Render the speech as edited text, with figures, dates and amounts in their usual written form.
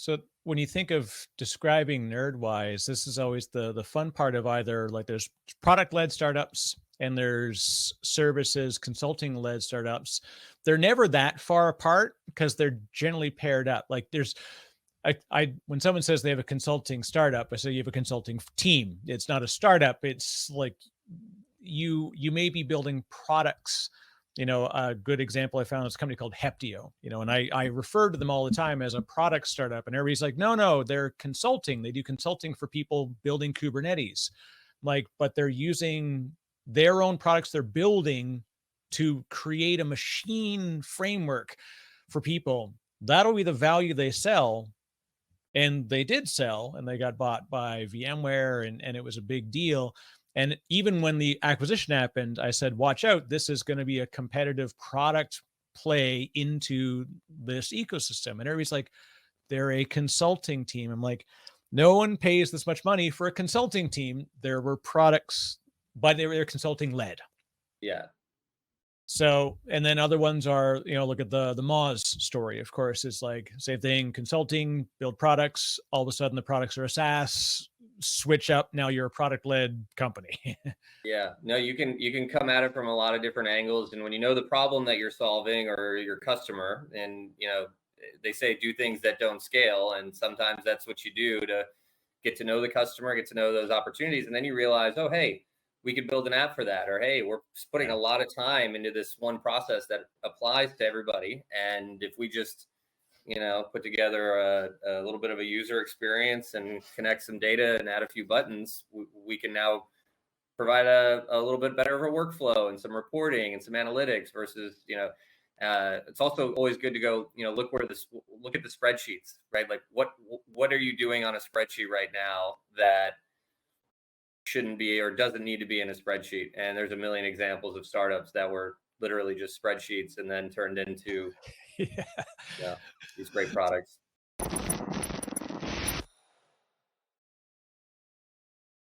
So when you think of describing Nerdwise, this is always the fun part of either like there's product-led startups and there's services consulting-led startups. They're never that far apart because they're generally paired up. Like there's I when someone says they have a consulting startup, I say you have a consulting team. It's not a startup. It's like you may be building products. A good example I found is a company called Heptio, and I refer to them all the time as a product startup. And everybody's like, no, they're consulting. They do consulting for people building Kubernetes. Like, but they're using their own products they're building to create a machine framework for people. That'll be the value they sell. And they did sell, and they got bought by VMware, and it was a big deal. And even when the acquisition happened, I said, watch out, this is going to be a competitive product play into this ecosystem. And everybody's like, they're a consulting team. I'm like, no one pays this much money for a consulting team. There were products, but they're consulting led. Yeah. So, and then other ones are, look at the Moz story, of course. It's like same thing, consulting, build products. All of a sudden the products are a SaaS, switch up. Now you're a product-led company. Yeah, no, you can come at it from a lot of different angles. And when you know the problem that you're solving or your customer, and they say do things that don't scale. And sometimes that's what you do to get to know the customer, get to know those opportunities. And then you realize, oh, hey, we could build an app for that. Or, hey, we're putting a lot of time into this one process that applies to everybody. And if we just, put together a little bit of a user experience and connect some data and add a few buttons, we can now provide a little bit better of a workflow and some reporting and some analytics versus, it's also always good to go, look at the spreadsheets, right? Like what are you doing on a spreadsheet right now that shouldn't be or doesn't need to be in a spreadsheet? And there's a million examples of startups that were literally just spreadsheets and then turned into these great products.